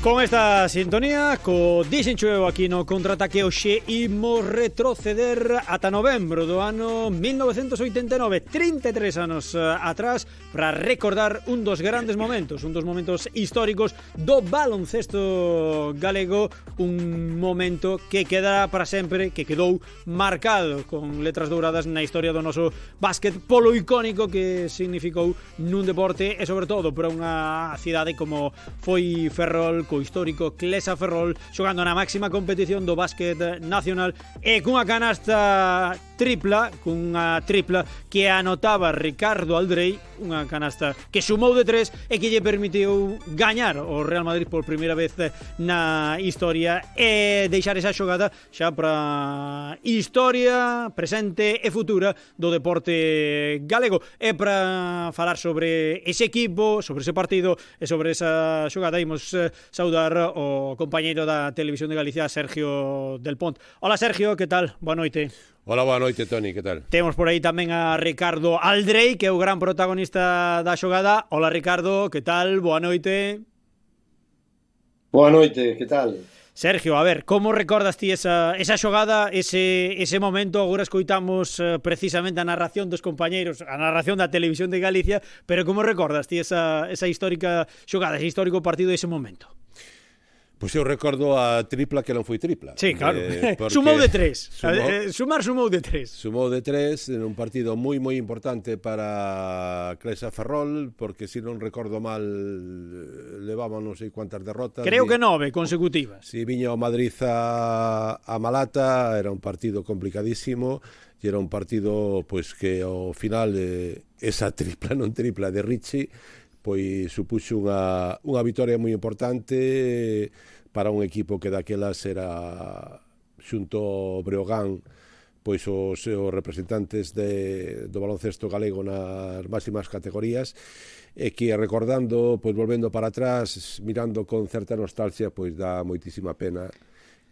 Con esta sintonía, co dixencho aquí no Contraataque, hoxe imos retroceder ata novembro do ano 1989, 33 anos atrás, para recordar un dos grandes momentos, un dos momentos históricos do baloncesto galego, un momento que queda para sempre, que quedou marcado con letras douradas na historia do noso básquet, polo icónico que significou nun deporte e sobre todo para unha cidade como foi Ferrol, co histórico Clesa Ferrol, xogando na máxima competición do básquet nacional e cunha canasta tripla, que anotaba Ricardo Aldrei, unha canasta que sumou de 3 e que lle permitiu gañar o Real Madrid por primeira vez na historia e deixar esa xogada xa para historia presente e futura do deporte galego. E para falar sobre ese equipo, sobre ese partido e sobre esa xogada, imos saudar o compañeiro da Televisión de Galicia, Sergio del Pont. Hola Sergio, que tal? Boa noite. Hola, boa noite, Toni, que tal? Temos por aí tamén a Ricardo Aldrei, que é o gran protagonista da xogada. Hola Ricardo, que tal? Boa noite. Boa noite, que tal? Sergio, a ver, como recordas ti esa xogada, ese momento? Agora escoitamos precisamente a narración dos compañeiros, a narración da Televisión de Galicia, pero como recordas ti esa histórica xogada, ese histórico partido ese momento? Pois eu recordo a tripla que non foi tripla. Sí, claro. Sumou de 3. Sumou de 3. Sumou de 3 en un partido moi importante para Clesa Ferrol, porque se non recordo mal levaba non sei cuántas derrotas. Creo que 9 consecutivas. Si viña o Madrid a Malata, era un partido complicadísimo e era un partido pois que ao final esa tripla non tripla de Richie pois supuxo unha vitoria moi importante para un equipo que daquelas era xunto ao Breogán pois os representantes do baloncesto galego nas máximas categorías e que recordando, pois volvendo para atrás, mirando con certa nostalgia, pois dá moitísima pena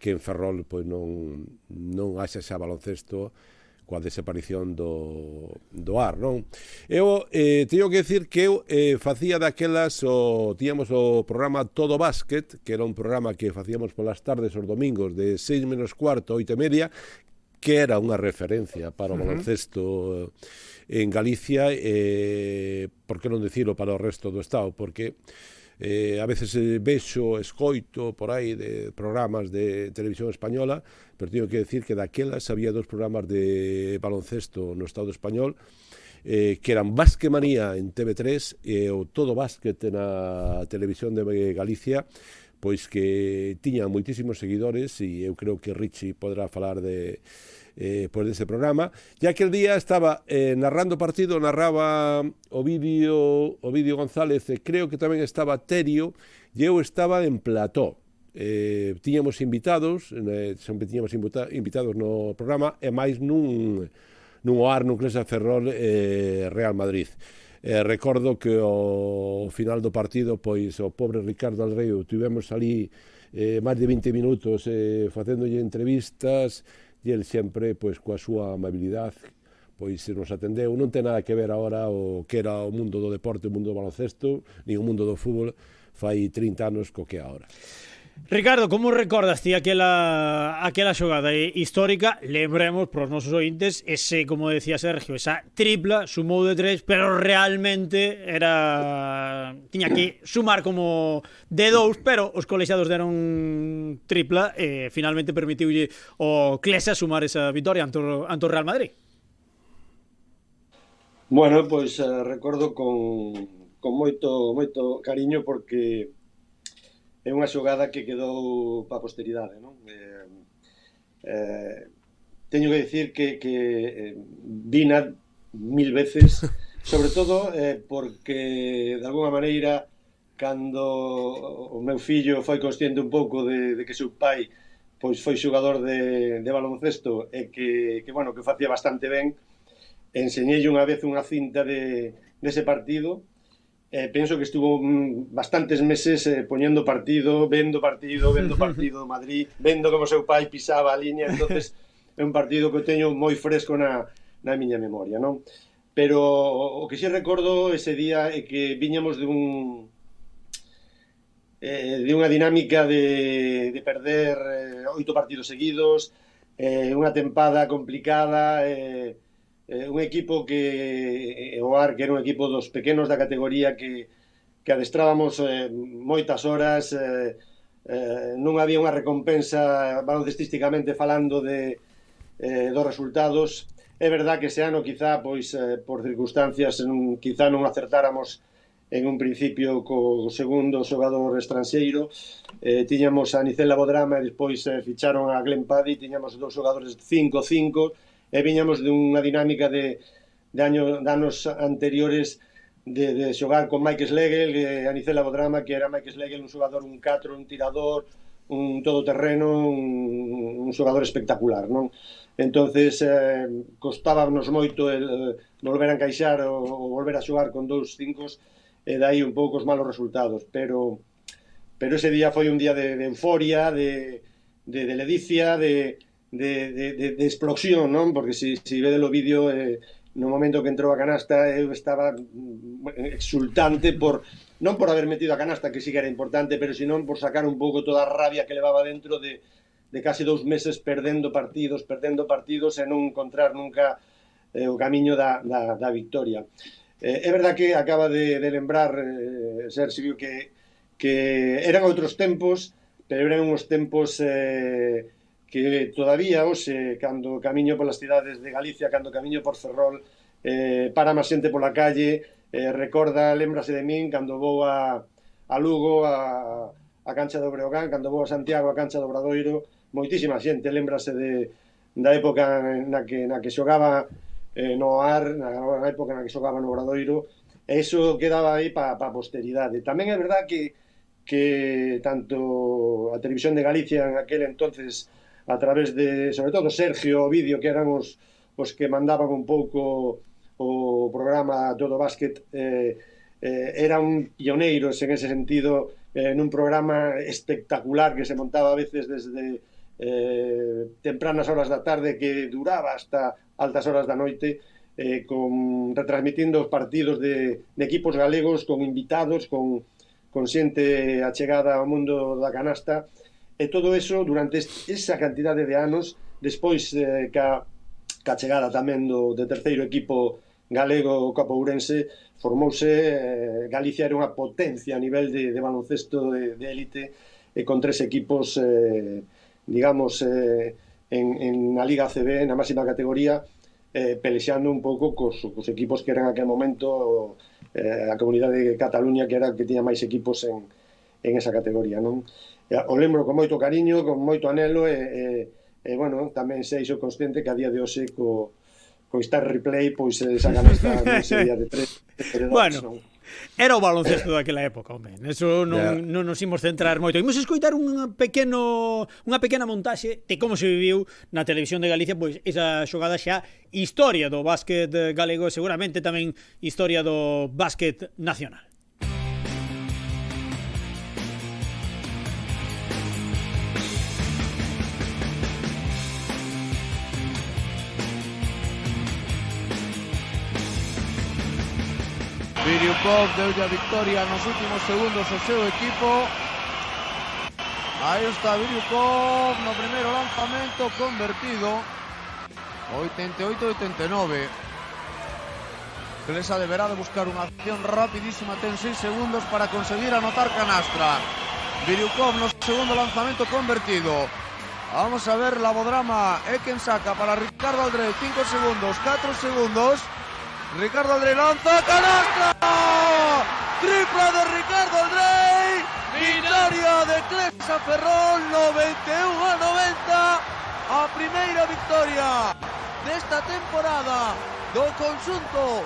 que en Ferrol pois non haxa xa baloncesto coa desaparición do ar, non? Eu teño que decir que eu facía daquelas, tíamos o programa Todo Básquet, que era un programa que facíamos polas tardes os domingos de 6 menos cuarto, 8:30, que era unha referencia para o baloncesto en Galicia, por que non dicilo para o resto do Estado, porque a veces vexo, escoito por aí de programas de televisión española, pero teño que decir que daquelas había 2 programas de baloncesto no Estado español que eran Basquemanía en TV3 e o Todo Básquet na televisión de Galicia, pois que tiñan moitísimos seguidores e eu creo que Richie podrá falar pois dese programa. E aquel día estaba narrando o partido, narraba Ovidio González e creo que tamén estaba Terio e eu estaba en plató. Tiñamos invitados, sempre tiñamos invitados no programa e máis nun OAR, nun Clesa Ferrol Real Madrid. Recordo que ao final do partido pois o pobre Ricardo Aldrei tivemos ali máis de 20 minutos facéndolle entrevistas e el sempre pois coa súa amabilidade pois nos atendeu. Non ten nada que ver agora o que era o mundo do deporte, o mundo do baloncesto, nin o mundo do fútbol fai 30 anos co que é agora. Ricardo, como recordas ti aquela xogada histórica? Lembremos para os nosos ointes, ese, como decía Sergio, esa tripla sumou de 3, pero realmente tiña que sumar como de 2, pero os colexiados deron tripla e finalmente permitiulle o Clesa sumar esa vitoria ante o Real Madrid. Bueno, pois recordo con moito cariño porque é unha xogada que quedou para a posteridade, non? Teño que dicir que vina 1000 veces, sobre todo porque de alguna maneira cando o meu fillo foi consciente un pouco de que seu pai pois foi xogador de baloncesto e que facía bastante ben, enseñei unha vez unha cinta dese partido. Penso que estuvo bastantes meses poñendo partido, vendo partido do Madrid, vendo como seu pai pisaba a liña. Entonces é un partido que teño moi fresco na miña memoria, non? Pero o que si recordo ese día é que viñamos de unha dinámica de perder 8 partidos seguidos, unha tempada complicada, un equipo que o AR, que era un equipo dos pequenos da categoría que adestrábamos moitas horas, non había unha recompensa baloncestísticamente falando dos resultados. É verdad que ese ano quizá pois por circunstancias quizá non acertáramos en un principio co segundo xogador estranxeiro, tiñamos a Nicela Bodrama e despois ficharon a Glenn Paddy, tiñamos dous xogadores 5-5 e viñamos dunha dinámica de anos anteriores de xogar con Mike Schlegel e a Nicela Bodrama, que era Mike Schlegel un xogador, un 4, un tirador, un todoterreno, un xogador espectacular, non? Entonces costábanos moito volver a encaixar ou volver a xogar con 2-5 e dai un pouco os malos resultados, pero ese día foi un día de euforia, de ledicia, de explosión, non? Porque se vede o vídeo, no momento que entrou a canasta eu estaba exultante non por haber metido a canasta, que sí que era importante, pero senón por sacar un pouco toda a rabia que levaba dentro de casi 2 meses perdendo partidos e non encontrar nunca o camiño da victoria. É verdad que acaba de lembrar Sergio que eran outros tempos, pero eran uns tempos que todavía hoxe, cando camiño polas cidades de Galicia, cando camiño por Ferrol, para máis xente pola calle, lembrase de min cando vou a Lugo, a cancha do Breogán, cando vou a Santiago, a cancha do Obradoiro, moitísima xente lembrase da época na que xogaba no AR, na época na que xogaba no Obradoiro, e iso quedaba aí para a posteridade. Tamén é verdad que tanto a Televisión de Galicia en aquel entonces, a través de, sobre todo, Sergio Ovidio, que eran os que mandaban un pouco o programa Todo Básquet, eran pioneiros en ese sentido, nun programa espectacular que se montaba a veces desde tempranas horas da tarde, que duraba hasta altas horas da noite, retransmitindo os partidos de equipos galegos, con invitados, con xente achegada ao mundo da canasta. E todo eso durante esa cantidade de anos, despois ca chegada tamén do terceiro equipo galego, o Copa Ourense, formouse. Galicia era unha potencia a nivel de baloncesto de élite, con 3 equipos, digamos, en a Liga ACB, na máxima categoría, pelexando un pouco cos equipos que eran en aquel momento a Comunidade de Cataluña, que era que tiña máis equipos en esa categoría, non? O lembro con moito cariño, con moito anelo, e bueno, tamén seixo consciente que a día de hoxe co Star Replay, pois esa canasta non sería de 3 bueno, era o baloncesto daquela época, home. Eso non nos imos centrar moito. Imos escoitar unha pequena montaxe de como se viviu na Televisión de Galicia, pois esa xogada xa historia do básquet galego e seguramente tamén historia do básquet nacional. Viriukov deulle a victoria nos últimos segundos ao seu equipo. Aí está Viriukov no primeiro lanzamento convertido. 88-89. Clesa deberá de buscar unha acción rapidísima, ten 6 segundos para conseguir anotar canastra. Viriukov no segundo lanzamento convertido. Vamos a ver la Bodrama, quen saca para Ricardo Aldrey, 5 segundos, 4 segundos. Ricardo Aldrey lanza, canastra, tripla de Ricardo Aldrey, victoria de Clesa Ferrol, 91-90, a primeira victoria desta temporada do conxunto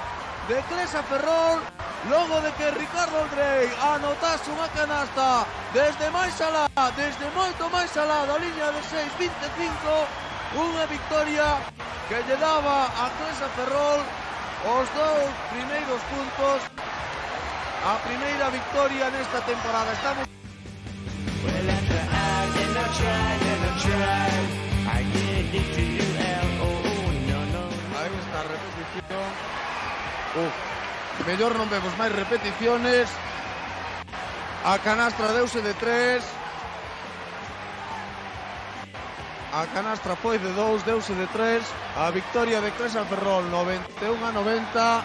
de Clesa Ferrol, logo de que Ricardo Aldrey anotase unha canasta desde máis alá, desde moito máis alá da liña de 6-25, unha victoria que lle daba a Clesa Ferrol os 2 primeiros puntos, a primeira victoria nesta temporada. Estamos... Aí está a repetición. Mellor non vemos máis repeticiones. A canastra deuse de 3. A canastra foi de 2, deuse de 3. A victoria de César Ferrol 91-90.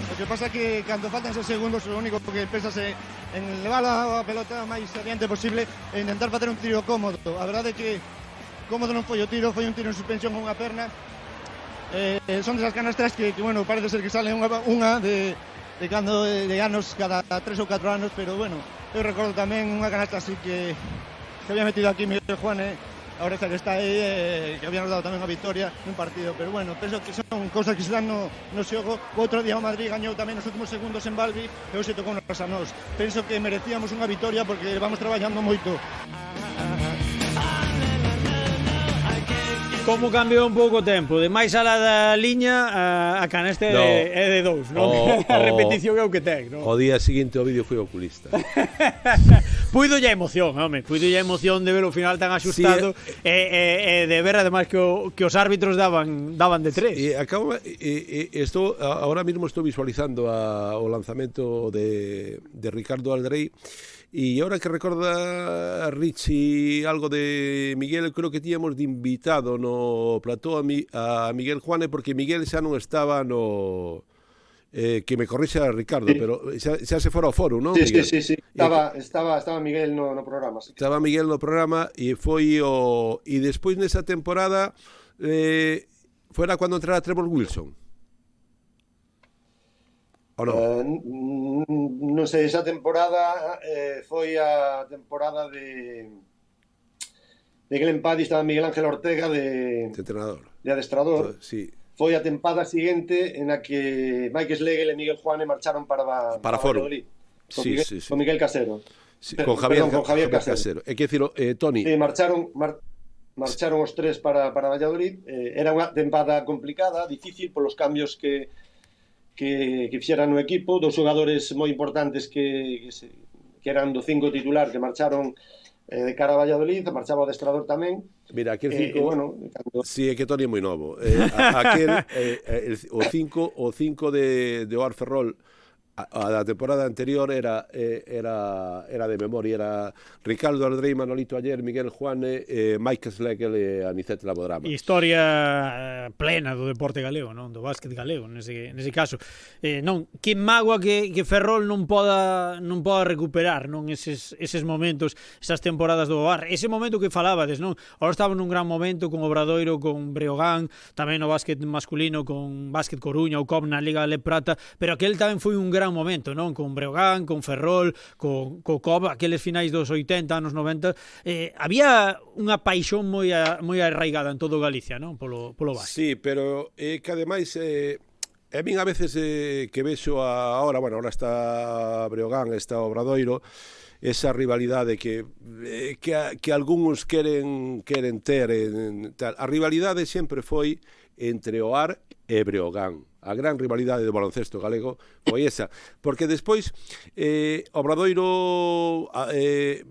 O que pasa é que cando faltan 6 segundos o único que pensase en levar a pelota máis adiante posible e intentar facer un tiro cómodo. A verdade é que cómodo non foi o tiro, foi un tiro en suspensión con unha perna. Son desas canastras que bueno, parece ser que sale unha de cando de anos cada 3 ou 4 anos, pero bueno, eu recordo tamén unha canasta así que había metido aquí Miguel Juane, ahora que está aí, que habíamos dado tamén a victoria nun partido, pero bueno, penso que son cousas que se dan no xogo. O outro día o Madrid gañou tamén nos últimos segundos en Balbi e hoxe tocou nos a nós. Penso que merecíamos unha victoria porque vamos traballando moito. Como cambiou un pouco o tempo, de máis ala da liña a canasta é de 2, non? A repetición é o que ten, non? O día seguinte o vídeo foi oculista. Puidolle a emoción, home, puidolle a emoción de ver o final tan axustado e de ver ademais que os árbitros daban de 3. Estou ahora mismo estou visualizando o lanzamento de Ricardo Aldrey. E ahora que recorda a Richie algo de Miguel, creo que tíamos de invitado no plató a Miguel Juane, porque Miguel xa non estaba no... que me corrixa Ricardo, sí. Pero xa se fora ao foro, non? Sí. Estaba Miguel no programa. Sí. Estaba Miguel no programa e foi o... E despois nesa temporada fora cando entrara Trevor Wilson. ¿O non? Non sei, esa temporada foi a temporada de Glen Paddy, estaba Miguel Ángel Ortega de entrenador, de adestrador. Sí. Foi a tempada seguinte en a que Mike Schlegel e Miguel Juane marcharon para Foro. Sí. Con Miguel Casero. Sí, con Javier Casero. É que dicilo, Toni. Sí, marcharon os tres para Valladolid. Era unha tempada complicada, difícil polos cambios que fixeran no equipo, dos xogadores moi importantes que eran do 5 titular que marcharon de cara a Valladolid, marchaba o adestrador tamén. Mira, aquel 5, si é que Toni é moi novo. O 5 de Oar Ferrol a temporada anterior era de memoria, era Ricardo Aldrey, Manolito Ayer, Miguel Juane, Mike Schlegel e Anicet Labodrama. Historia plena do deporte galego, non? Do básquet galego, nese caso. Non, que mágoa que Ferrol non poda recuperar, non, eses momentos, esas temporadas do Oar. Ese momento que falabades, non? Ahora estaba nun gran momento con Obradoiro, con Breogán, tamén no básquet masculino con Básquet Coruña, o COP na Liga Le Prata, pero aquel tamén foi un gran momento, non? Con Breogán, con Ferrol, co COP, aqueles finais dos 80, anos 90, había unha paixón moi arraigada en todo Galicia, non? Polo básquet. Sí, pero que ademais a min a veces que vexo ahora está Breogán, está Obradoiro, esa rivalidade que algúns queren ter, tal. A rivalidade sempre foi entre Oar e Breogán. A gran rivalidade do baloncesto galego foi esa, porque despois Obradoiro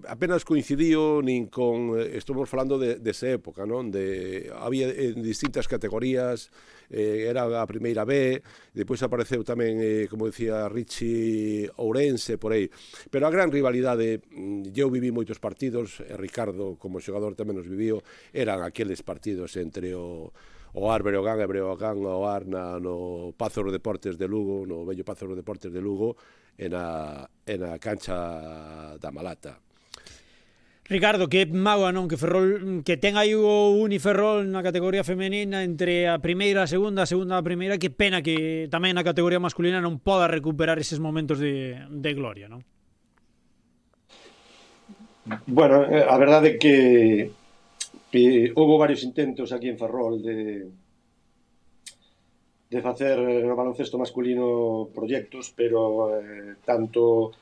apenas coincidiu nin con, estamos falando desa época, non? Había en distintas categorías, era a primeira B, depois apareceu tamén, como decía Richie, Ourense, por aí, pero a gran rivalidade, eu viví moitos partidos, Ricardo como xogador tamén os viviu, eran aqueles partidos entre o Oar Breogán e Breogán Oar no Pazo dos Deportes de Lugo, no vello Pazo dos Deportes de Lugo, e na cancha da Malata. Ricardo, que mágoa, non? Que Ferrol, que ten aí o Uniferrol na categoría femenina entre a primeira, a segunda a primeira, que pena que tamén na categoría masculina non poda recuperar eses momentos de gloria, non? Bueno, a verdade é que houve varios intentos aquí en Ferrol de facer no baloncesto masculino proxectos, pero tanto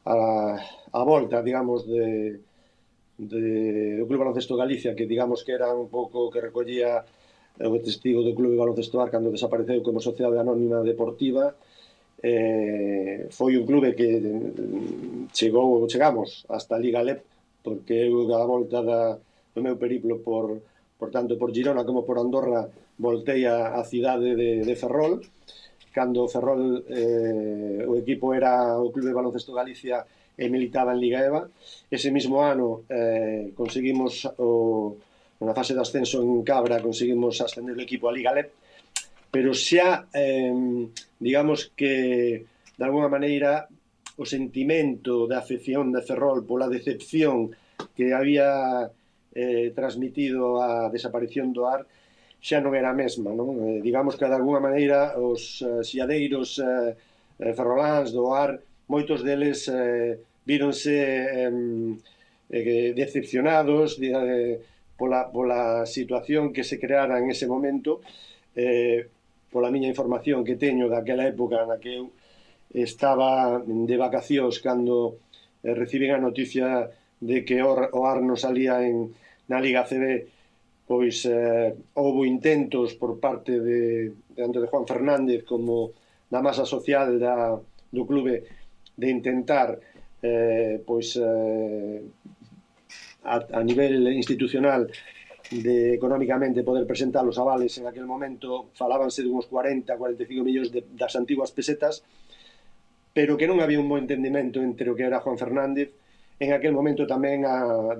a volta, digamos, do Club Baloncesto Galicia, que digamos que era un pouco que recollía o testigo do Club Baloncesto Ar cando desapareceu como sociedade anónima deportiva, foi un clube que chegamos hasta a Liga LEP, porque eu a volta do meu periplo tanto por Girona como por Andorra voltei á cidade de Ferrol, cando o Ferrol o equipo era o Clube de Baloncesto Galicia e militaba en Liga EVA. Ese mismo ano conseguimos na fase de ascenso en Cabra conseguimos ascender o equipo a Liga LEP, pero xa digamos que de alguna maneira o sentimento de afección de Ferrol pola decepción que había transmitido a desaparición do AR xa non era a mesma, non? Digamos que de alguna maneira os xiadeiros ferroláns do AR, moitos deles víronse decepcionados pola situación que se creara en ese momento, pola miña información que teño daquela época na que eu estaba de vacacións cando recibín a noticia de que o AR non salía na Liga CB, pois houve intentos por parte tanto de Juan Fernández como da masa social do clube de intentar a nivel institucional de económicamente poder presentar os avales. En aquel momento falábanse de uns 40-45 millóns das antiguas pesetas, pero que non había un bo entendimento entre o que era Juan Fernández, en aquel momento tamén a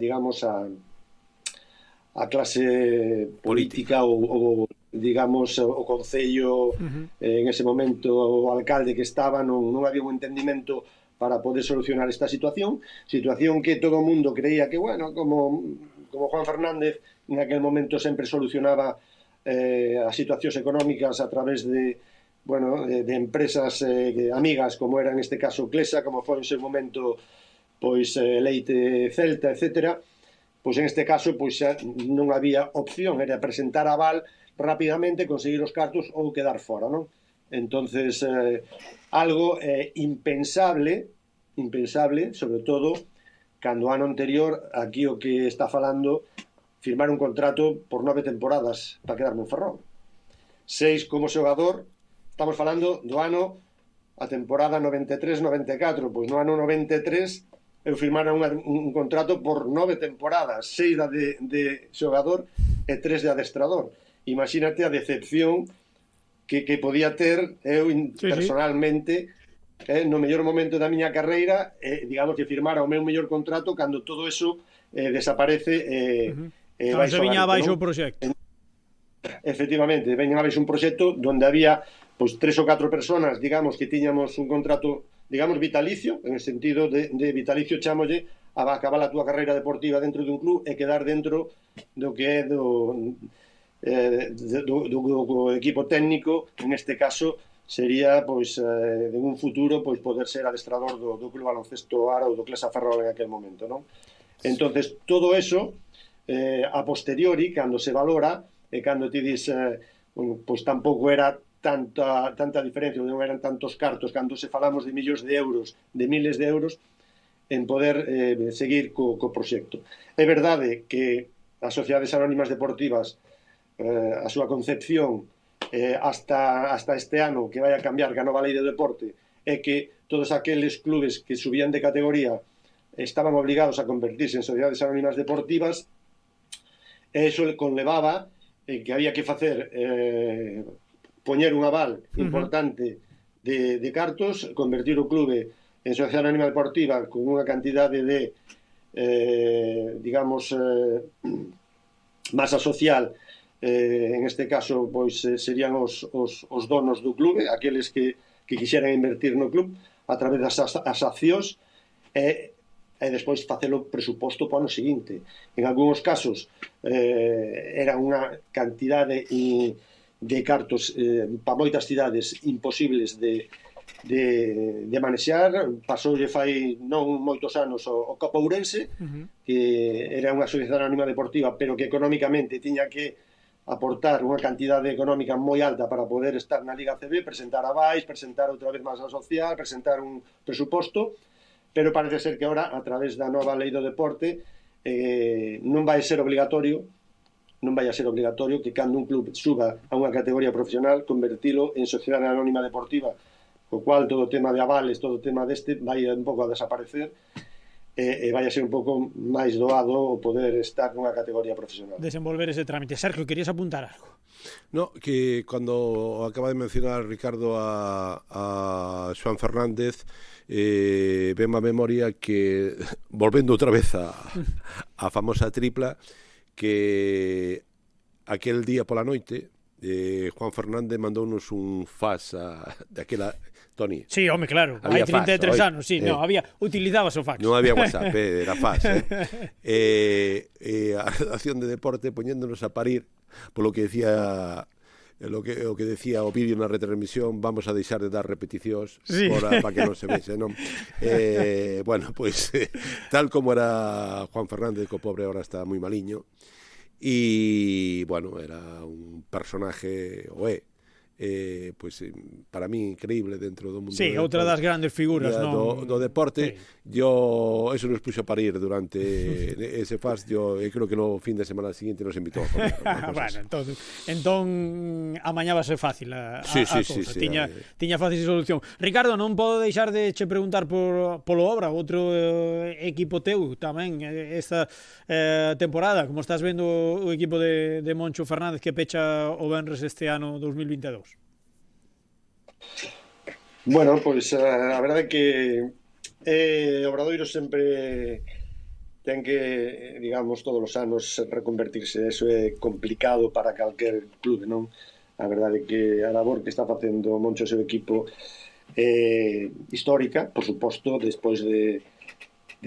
clase política ou digamos o concello, en ese momento o alcalde que estaba, non había un entendimento para poder solucionar esta situación que todo o mundo creía que, bueno, como Juan Fernández en aquel momento sempre solucionaba as situacións económicas a través de empresas amigas, como era en este caso Clesa, como foi en seu momento Leite Celta, etcétera, pois en este caso xa non había opción, era presentar aval rapidamente, conseguir os cartos ou quedar fora, non? Entonces, algo impensable, sobre todo cando o ano anterior, aquí o que está falando, firmar un contrato por 9 temporadas para quedarme en Ferrol. 6 como xogador, estamos falando do ano, a temporada 93-94, pois no ano 93 eu firmara un contrato por 9 temporadas, 6 de xogador e 3 de adestrador. Imagínate a decepción que podía ter eu personalmente no mellor momento da miña carreira, digamos que firmara o meu mellor contrato cando todo eso desaparece cando se viña abaixo o proxecto. Efectivamente, veña abaixo un proxecto onde había 3 ou 4 personas, digamos, que tiñamos un contrato, digamos, vitalicio, en el sentido de vitalicio, chámolle a acabar a túa carreira deportiva dentro dun club e quedar dentro do que é do equipo técnico. En este caso sería, en un futuro, poder ser adestrador do Club Baloncesto AR ou do Clesa Ferrol en aquel momento, non? Entonces, todo eso a posteriori, cando se valora e cando ti dis tampouco era tanta diferencia, non eran tantos cartos, cando se falamos de millóns de euros, de miles de euros, en poder seguir co proxecto. É verdade que as sociedades anónimas deportivas, a súa concepción hasta este ano, que vai a cambiar que a nova lei de deporte, é que todos aqueles clubes que subían de categoría estaban obligados a convertirse en sociedades anónimas deportivas, e iso conlevaba que había que facer poñer un aval importante de cartos, convertir o clube en sociedade anónima deportiva con unha cantidade de masa social, en este caso serían os donos do clube, aqueles que quixeran invertir no club a través das accións, e despois facelo presuposto para o ano seguinte. En algúns casos era unha cantidade de cartos para moitas cidades imposibles de manexar. Pasoulle fai non moitos anos o Copa Ourense, que era unha sociedade anónima deportiva, pero que económicamente tiña que aportar unha cantidade económica moi alta para poder estar na Liga CB, presentar avais, presentar outra vez masa social, presentar un presuposto, pero parece ser que ahora, a través da nova lei do deporte, non vai ser obligatorio que cando un club suba a unha categoría profesional convertilo en sociedade anónima deportiva, co cual todo o tema de avales, todo o tema deste vai un pouco a desaparecer, e vai a ser un pouco máis doado o poder estar nunha categoría profesional. Desenvolver ese trámite. Sergio, querías apuntar algo? No, que cuando acaba de mencionar Ricardo a Xoán Fernández, ven a memoria que, volvendo outra vez a famosa tripla, que aquel día pola noite Juan Fernández mandounos un fax daquela... Toni. Sí, home, claro, hai 33 anos, sí, no, utilizabas o fax. Non había WhatsApp, era fax. A redacción de deporte poñéndonos a parir polo que decía o que decía o vídeo na retransmisión, vamos a deixar de dar repeticións para que non se vexe, non? Bueno, pois tal como era Juan Fernández, que o pobre ahora está moi maliño, e, bueno, era un personaje, pois para mí increíble dentro do mundo. Sí, outra das grandes figuras, non? Do deporte. Yo eso nos puxo a parir durante ese fast. Yo creo que no fin de semana siguiente nos invitou a comer. Bueno, entón amañábase fácil a cousa. Tiña fácil solución. Ricardo, non podo deixar de che preguntar polo Obra, outro equipo teu tamén esta temporada. Como estás vendo o equipo de Moncho Fernández que pecha o venres este ano 2022? Bueno, pois a verdade é que Obradoiro sempre ten que, digamos, todos os anos reconvertirse. Eso é complicado para calquer clube, non? A verdade é que a labor que está facendo Moncho e seu equipo é histórica, por suposto, despois de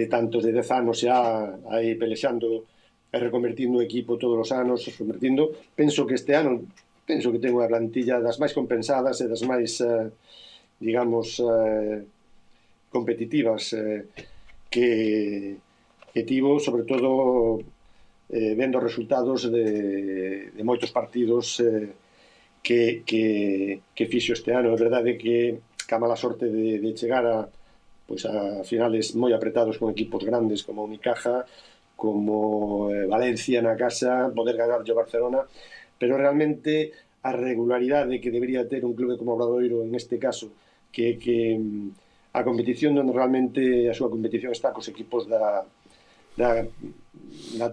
tantos de 10 anos xa aí pelexando e reconvertindo o equipo todos os anos, reconvertindo. Penso que este ano que ten unha plantilla das máis compensadas e das máis, digamos, competitivas que tivo, sobre todo vendo os resultados de moitos partidos que fixo este ano. É verdade que a mala sorte de chegar a finales moi apretados con equipos grandes como Unicaja, como Valencia na casa, poder ganar o Barcelona, pero realmente a regularidade que debería ter un clube como Obradoiro en este caso, que a competición onde realmente a súa competición está cos equipos da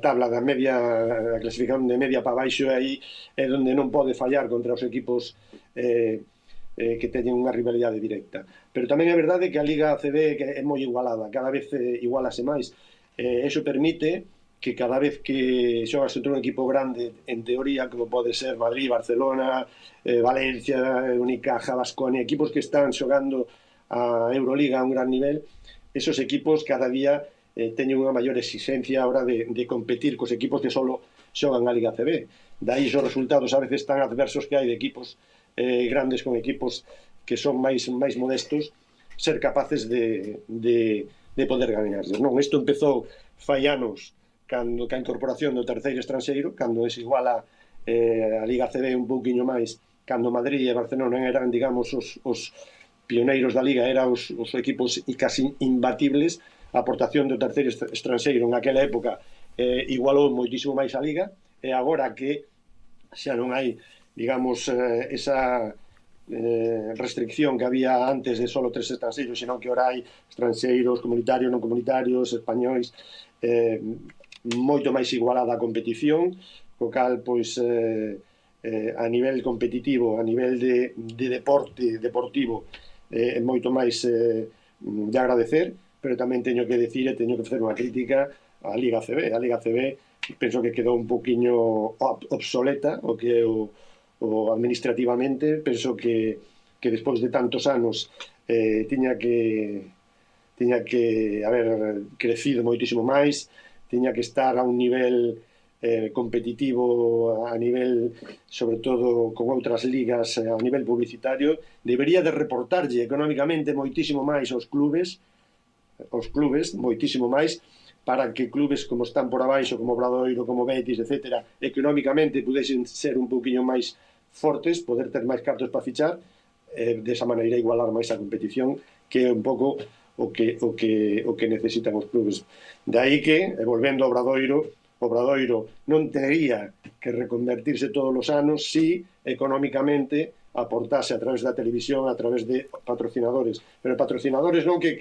tabla da media, a clasificación de media para baixo, aí é onde non pode fallar contra os equipos que teñen unha rivalidade directa. Pero tamén é verdade que a Liga ACB é moi igualada, cada vez igualase máis. Eso permite que cada vez que xogas contra un equipo grande, en teoría, como pode ser Madrid, Barcelona, Valencia, Unicaja, Baskonia, equipos que están xogando a Euroliga a un gran nivel, esos equipos cada día teñen unha maior exigencia a hora de competir cos equipos que só xogan a Liga CB. Daí os resultados a veces tan adversos que hai de equipos grandes con equipos que son máis modestos, ser capaces de poder gañarles. Non, isto empezou fai anos cando a incorporación do terceiro estranxeiro, cando se iguala a Liga CB un pouquiño máis, cando Madrid e Barcelona eran, digamos, os pioneiros da Liga, eran os equipos casi imbatibles. A aportación do terceiro estranxeiro en aquela época igualou moitísimo máis a Liga, e agora que xa non hai, digamos, esa restricción que había antes de solo 3 estranxeiros, senón que ahora hai estranxeiros, comunitarios, non comunitarios, españois, moito máis igualada a competición, co cal, pois, a nivel competitivo, a nivel de deportivo, é moito máis de agradecer, pero tamén teño que decir e teño que facer unha crítica á Liga CB. A Liga CB penso que quedou un poquinho obsoleta o que o administrativamente. Penso que despois de tantos anos tiña que haber crecido moitísimo máis, tiña que estar a un nivel competitivo, a nivel, sobre todo, con outras ligas, a nivel publicitario. Debería de reportarlle económicamente moitísimo máis aos clubes, moitísimo máis, para que clubes como están por abaixo, como Obradoiro, como Betis, etc., económicamente pudesen ser un poquinho máis fortes, poder ter máis cartos para fichar, desa maneira igualar máis a competición, que é un pouco o que necesitan os clubes. De aí que, volvendo ao Obradoiro non tería que reconvertirse todos os anos si económicamente aportase a través da televisión, a través de patrocinadores. Pero patrocinadores non que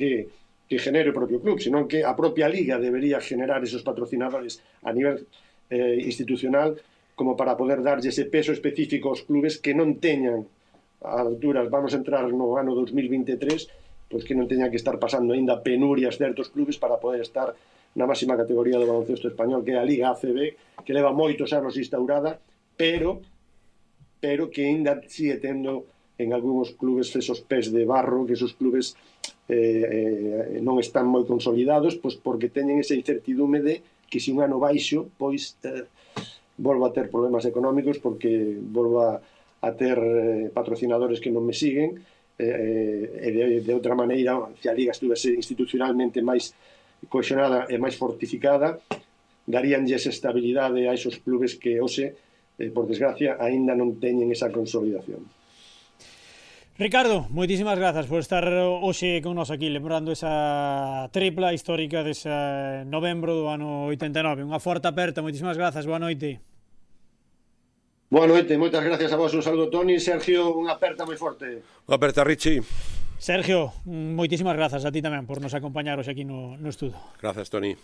que genere o propio club, senón que a propia liga debería generar esos patrocinadores a nivel institucional como para poder darlle ese peso específico aos clubes que non teñan a alturas, vamos a entrar no ano 2023, pois que non teñan que estar pasando aínda penurias certos clubes para poder estar na máxima categoría do baloncesto español, que é a Liga ACB, que leva moitos anos instaurada, pero que aínda sigue tendo en algúns clubes esos pés de barro, que esos clubes non están moi consolidados, pois porque teñen esa incertidume de que se un ano baixo, pois volvo a ter problemas económicos porque volvo a ter patrocinadores que non me siguen, e de outra maneira, se a Liga estuvese institucionalmente máis cohesionada e máis fortificada, daríanlles estabilidade a esos clubes que hoxe, por desgracia, aínda non teñen esa consolidación. Ricardo, moitísimas grazas por estar hoxe con nos aquí lembrando esa tripla histórica dese novembro do ano 89. Unha forte aperta, moitísimas grazas, boa noite. Boa noite, moitas gracias a vos, un saludo Toni, Sergio, unha aperta moi forte. Unha aperta, Richie. Sergio, moitísimas grazas a ti tamén por nos acompañar hoxe aquí no estudo. Grazas, Toni.